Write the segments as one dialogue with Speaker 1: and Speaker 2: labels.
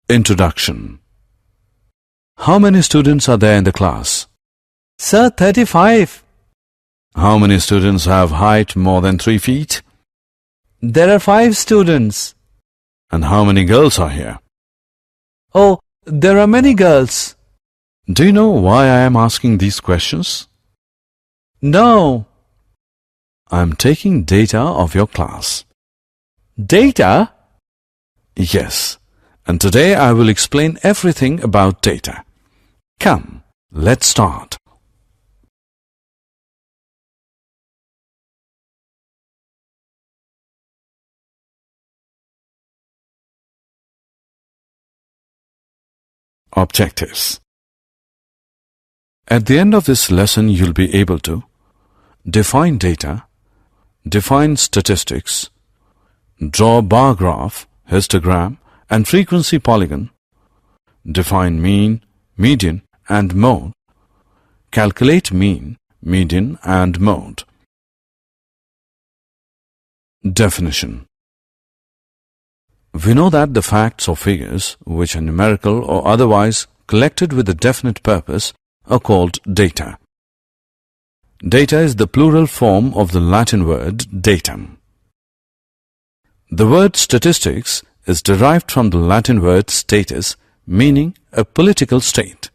Speaker 1: Introduction. How many students are there in the class?
Speaker 2: Sir, 35.
Speaker 1: How many students have height more than 3 feet?
Speaker 2: There are 5 students.
Speaker 1: And how many girls are here?
Speaker 2: Oh, there are many girls.
Speaker 1: Do you know why I am asking these questions?
Speaker 2: No.
Speaker 1: I am taking data of your class.
Speaker 2: Data?
Speaker 1: Yes, and today I will explain everything about data. Come, let's start. Objectives. At the end of this lesson, you'll be able to define data, define statistics, draw bar graph, histogram, and frequency polygon, define mean, median, and mode, calculate mean, median, and mode. Definition. We know that the facts or figures, which are numerical or otherwise collected with a definite purpose, are called data. Data is the plural form of the Latin word datum. The word statistics is derived from the Latin word status, meaning a political state.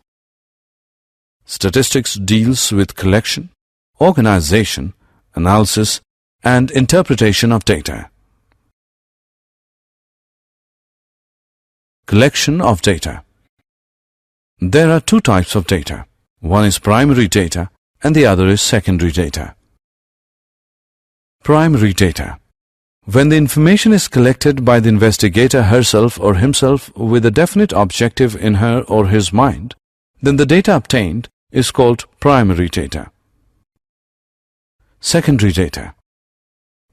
Speaker 1: Statistics deals with collection, organization, analysis, and interpretation of data. Collection of data. There are 2 types of data. One is primary data and the other is secondary data. Primary data. When the information is collected by the investigator herself or himself with a definite objective in her or his mind, then the data obtained is called primary data. Secondary data.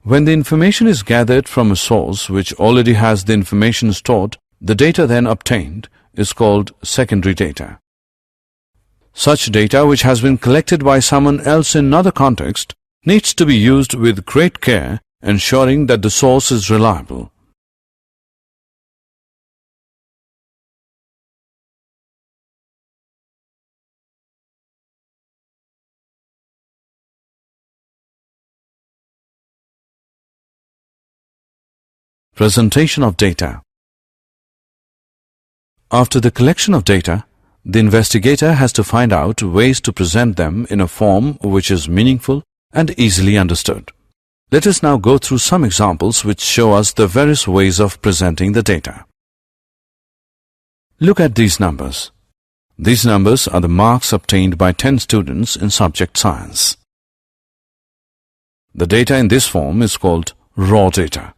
Speaker 1: When the information is gathered from a source which already has the information stored, the data then obtained is called secondary data. Such data which has been collected by someone else in another context needs to be used with great care, ensuring that the source is reliable. Presentation of data. After the collection of data, the investigator has to find out ways to present them in a form which is meaningful and easily understood. Let us now go through some examples which show us the various ways of presenting the data. Look at these numbers. These numbers are the marks obtained by 10 students in subject science. The data in this form is called raw data.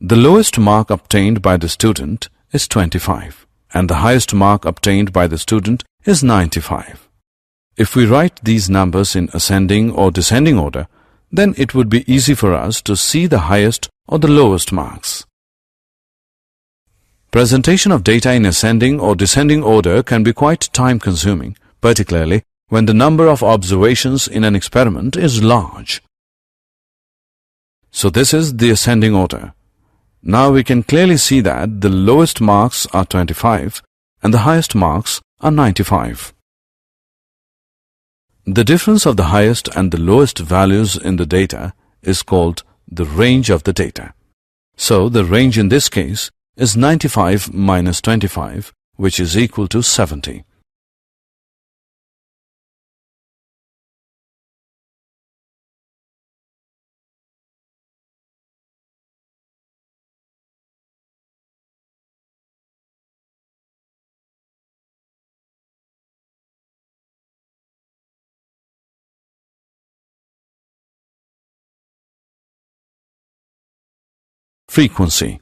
Speaker 1: The lowest mark obtained by the student is 25, and the highest mark obtained by the student is 95. If we write these numbers in ascending or descending order, then it would be easy for us to see the highest or the lowest marks. Presentation of data in ascending or descending order can be quite time-consuming, particularly when the number of observations in an experiment is large. So this is the ascending order. Now we can clearly see that the lowest marks are 25 and the highest marks are 95. The difference of the highest and the lowest values in the data is called the range of the data. So the range in this case is 95 minus 25, which is equal to 70. Frequency.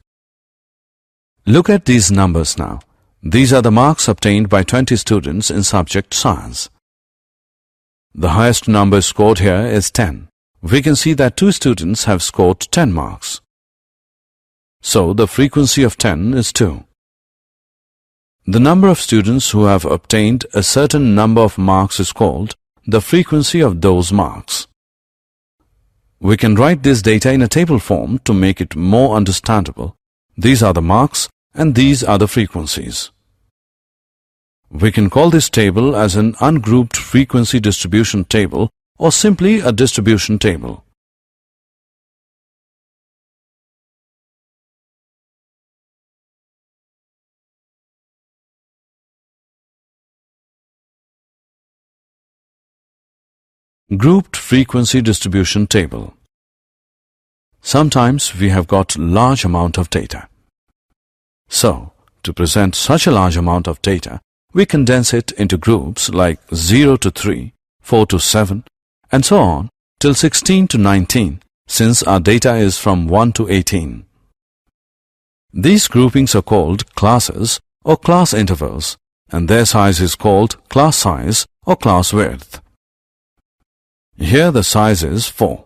Speaker 1: Look at these numbers now. These are the marks obtained by 20 students in subject science. The highest number scored here is 10. We can see that 2 students have scored 10 marks. So the frequency of 10 is 2. The number of students who have obtained a certain number of marks is called the frequency of those marks. We can write this data in a table form to make it more understandable. These are the marks and these are the frequencies. We can call this table as an ungrouped frequency distribution table or simply a distribution table. Grouped frequency distribution table. Sometimes we have got large amount of data. So, to present such a large amount of data, we condense it into groups like 0 to 3, 4 to 7, and so on till 16 to 19, since our data is from 1 to 18. These groupings are called classes or class intervals, and their size is called class size or class width. Here the size is 4.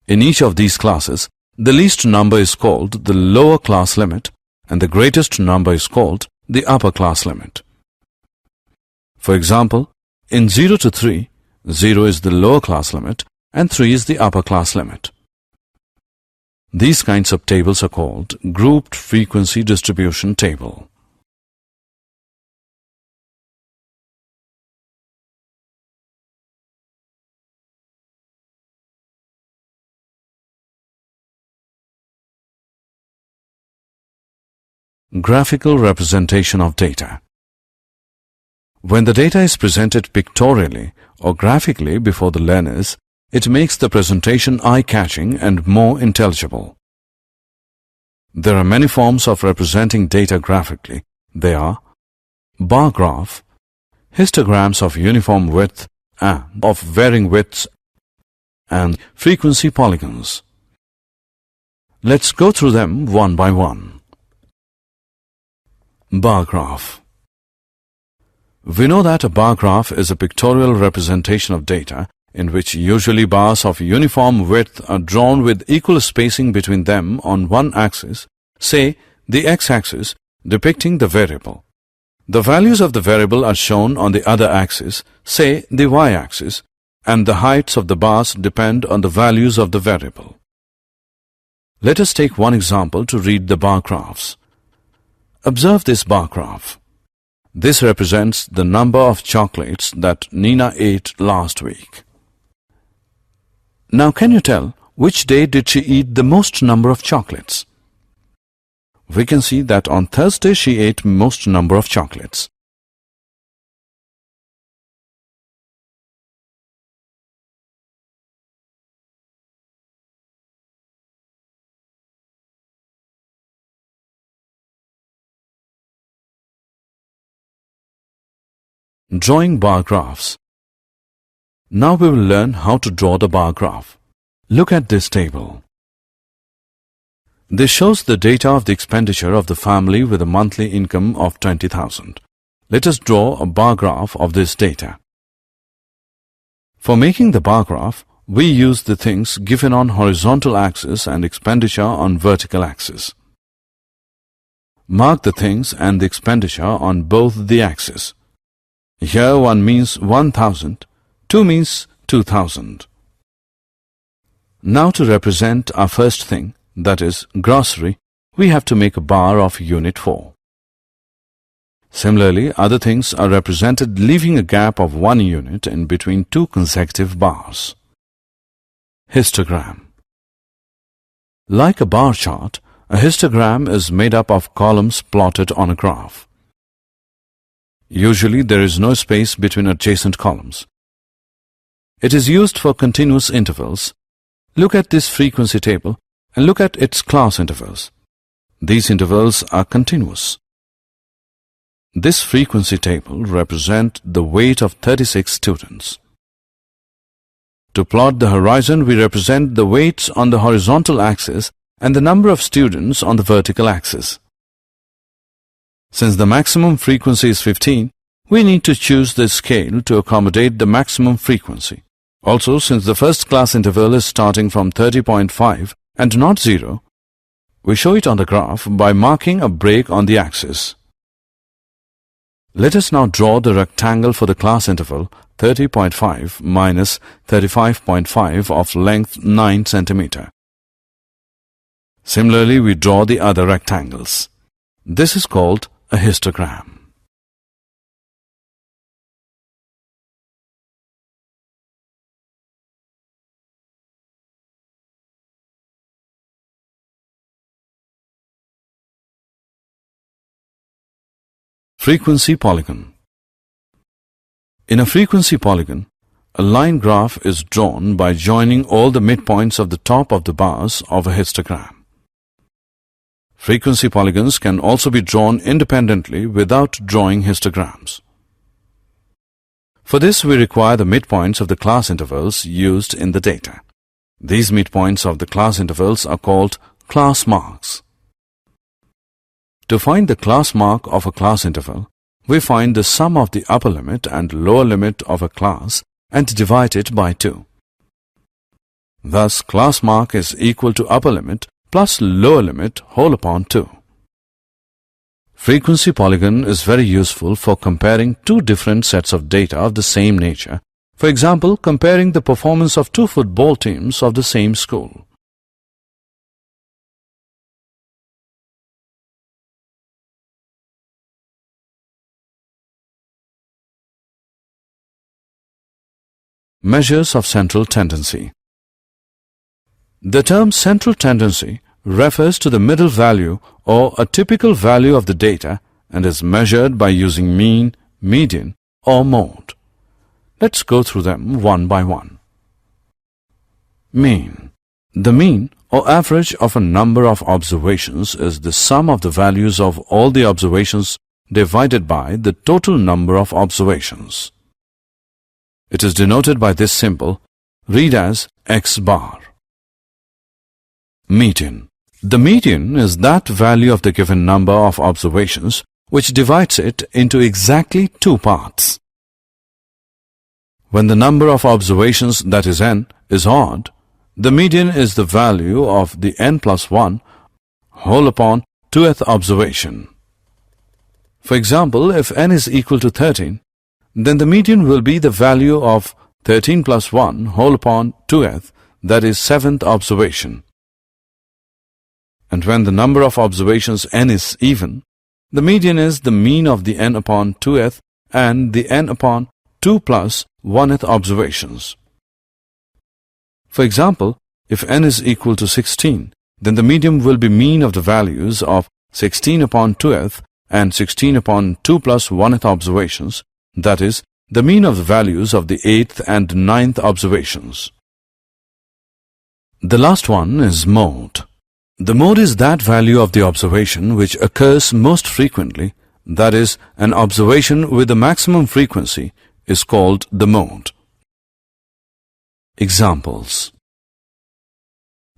Speaker 1: In each of these classes, the least number is called the lower class limit and the greatest number is called the upper class limit. For example, in 0 to 3, 0 is the lower class limit and 3 is the upper class limit. These kinds of tables are called grouped frequency distribution table. Graphical representation of data. When the data is presented pictorially or graphically before the learners, it makes the presentation eye-catching and more intelligible. There are many forms of representing data graphically. They are bar graph, histograms of uniform width and of varying widths, and frequency polygons. Let's go through them one by one. Bar graph. We know that a bar graph is a pictorial representation of data in which usually bars of uniform width are drawn with equal spacing between them on one axis, say the x-axis, depicting the variable. The values of the variable are shown on the other axis, say the y-axis, and the heights of the bars depend on the values of the variable. Let us take one example to read the bar graphs. Observe this bar graph. This represents the number of chocolates that Nina ate last week. Now can you tell which day did she eat the most number of chocolates? We can see that on Thursday she ate most number of chocolates. Drawing bar graphs. Now we will learn how to draw the bar graph. Look at this table. This shows the data of the expenditure of the family with a monthly income of 20,000. Let us draw a bar graph of this data. For making the bar graph, we use the things given on horizontal axis and expenditure on vertical axis. Mark the things and the expenditure on both the axes. Here 1 means 1,000, 2 means 2,000. Now to represent our first thing, that is grocery, we have to make a bar of unit 4. Similarly, other things are represented leaving a gap of 1 unit in between 2 consecutive bars. Histogram. Like a bar chart, a histogram is made up of columns plotted on a graph. Usually there is no space between adjacent columns. It is used for continuous intervals. Look at this frequency table and look at its class intervals. These intervals are continuous. This frequency table represents the weight of 36 students. To plot the horizon, we represent the weights on the horizontal axis and the number of students on the vertical axis. Since the maximum frequency is 15, we need to choose the scale to accommodate the maximum frequency. Also, since the first class interval is starting from 30.5 and not 0, we show it on the graph by marking a break on the axis. Let us now draw the rectangle for the class interval 30.5 minus 35.5 of length 9 cm. Similarly, we draw the other rectangles. This is called a histogram. Frequency polygon. In a frequency polygon, a line graph is drawn by joining all the midpoints of the top of the bars of a histogram. Frequency polygons can also be drawn independently without drawing histograms. For this, we require the midpoints of the class intervals used in the data. These midpoints of the class intervals are called class marks. To find the class mark of a class interval, we find the sum of the upper limit and lower limit of a class and divide it by 2. Thus, class mark is equal to upper limit plus lower limit whole upon 2. Frequency polygon is very useful for comparing two different sets of data of the same nature. For example, comparing the performance of two football teams of the same school. Measures of central tendency. The term central tendency refers to the middle value or a typical value of the data and is measured by using mean, median or mode. Let's go through them one by one. Mean. The mean or average of a number of observations is the sum of the values of all the observations divided by the total number of observations. It is denoted by this symbol, read as X bar. Median. The median is that value of the given number of observations which divides it into exactly two parts. When the number of observations, that is n, is odd, the median is the value of the n plus 1 whole upon 2th observation. For example, if n is equal to 13, then the median will be the value of 13 plus 1 whole upon 2th, that is 7th observation. And when the number of observations n is even, the median is the mean of the n upon 2th and the n upon 2 plus 1th observations. For example, if n is equal to 16, then the median will be mean of the values of 16 upon 2th and 16 upon 2 plus 1th observations, that is, the mean of the values of the 8th and 9th observations. The last one is mode. The mode is that value of the observation which occurs most frequently, that is, an observation with the maximum frequency is called the mode. Examples.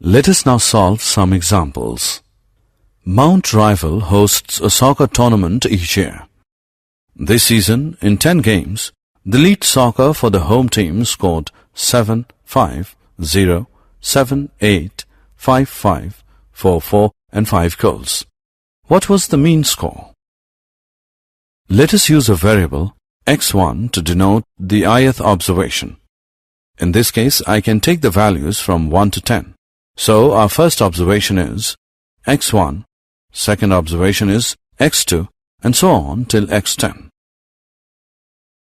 Speaker 1: Let us now solve some examples. Mount Rival hosts a soccer tournament each year. This season, in 10 games, the lead soccer for the home team scored 7, 5, 0, 7, 8, 5, 5, 4, 4 and 5 goals. What was the mean score? Let us use a variable x1 to denote the ith observation. In this case, I can take the values from 1 to 10. So, our first observation is x1, second observation is x2, and so on till x10.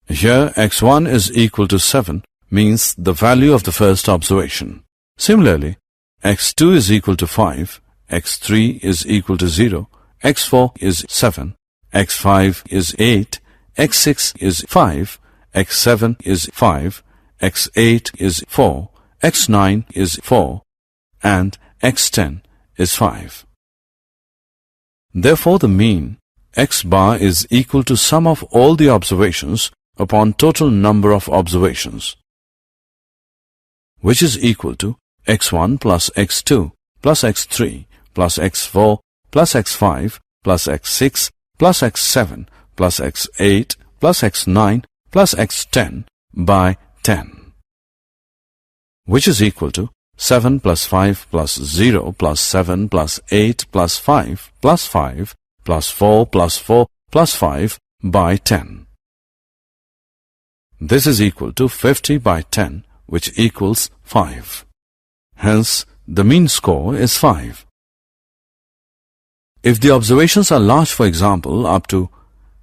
Speaker 1: Here, x1 is equal to 7 means the value of the first observation. Similarly, x2 is equal to 5, x3 is equal to 0, x4 is 7, x5 is 8, x6 is 5, x7 is 5, x8 is 4, x9 is 4, and x10 is 5. Therefore, the mean x bar is equal to sum of all the observations upon total number of observations, which is equal to x1 plus x2 plus x3 plus x4 plus x5 plus x6 plus x7 plus x8 plus x9 plus x10 by 10, which is equal to 7 plus 5 plus 0 plus 7 plus 8 plus 5 plus 5 plus 4 plus 4 plus 5 by 10. This is equal to 50 by 10, which equals 5. Hence, the mean score is 5. If the observations are large, for example, up to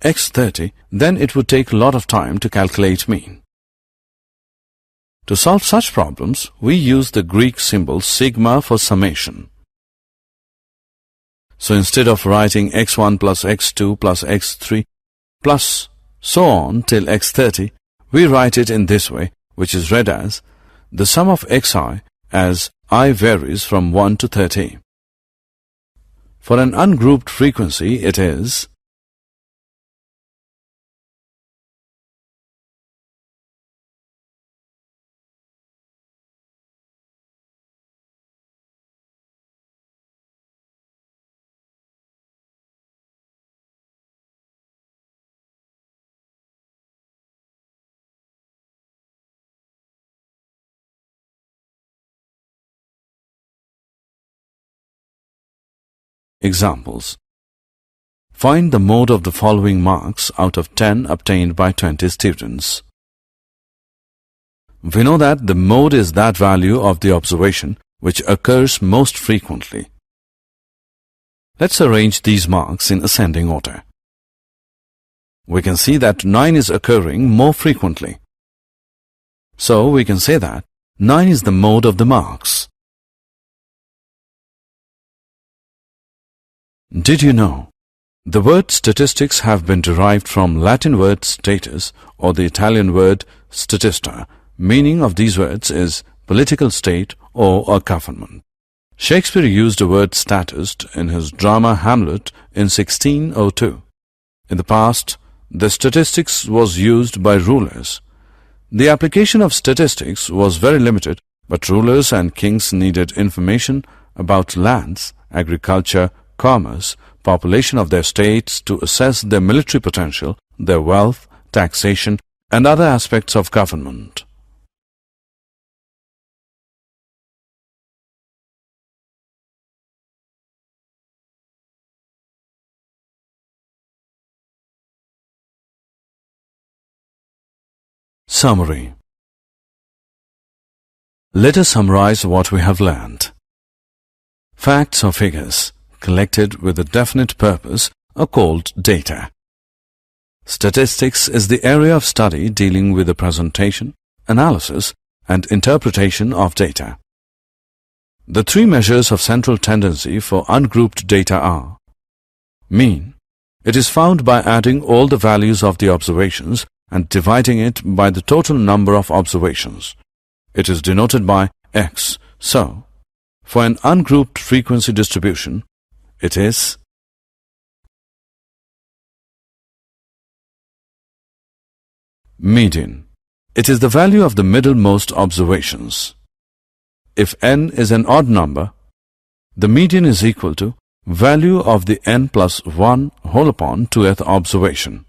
Speaker 1: x30, then it would take a lot of time to calculate mean. To solve such problems, we use the Greek symbol sigma for summation. So instead of writing x1 plus x2 plus x3 plus so on till x30, we write it in this way, which is read as the sum of xi as I varies from 1 to 30. For an ungrouped frequency, it is examples. Find the mode of the following marks out of 10 obtained by 20 students. We know that the mode is that value of the observation which occurs most frequently. Let's arrange these marks in ascending order. We can see that 9 is occurring more frequently. So we can say that 9 is the mode of the marks. Did you know? The word statistics have been derived from Latin word status or the Italian word statista. Meaning of these words is political state or a government. Shakespeare used the word statist in his drama Hamlet in 1602. In the past, the statistics was used by rulers. The application of statistics was very limited, but rulers and kings needed information about lands, agriculture, commerce, population of their states to assess their military potential, their wealth, taxation, and other aspects of government. Summary. Let us summarize what we have learned. Facts or figures collected with a definite purpose are called data. Statistics is the area of study dealing with the presentation, analysis, and interpretation of data. The three measures of central tendency for ungrouped data are: mean. It is found by adding all the values of the observations and dividing it by the total number of observations. It is denoted by x. So, for an ungrouped frequency distribution, it is median. It is the value of the middlemost observations. If n is an odd number, the median is equal to value of the n plus 1 whole upon 2th observation.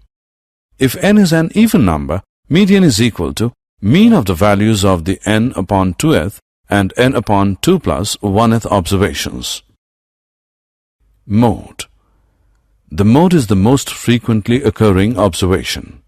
Speaker 1: If n is an even number, median is equal to mean of the values of the n upon 2th and n upon 2 plus 1th observations. Mode. The mode is the most frequently occurring observation.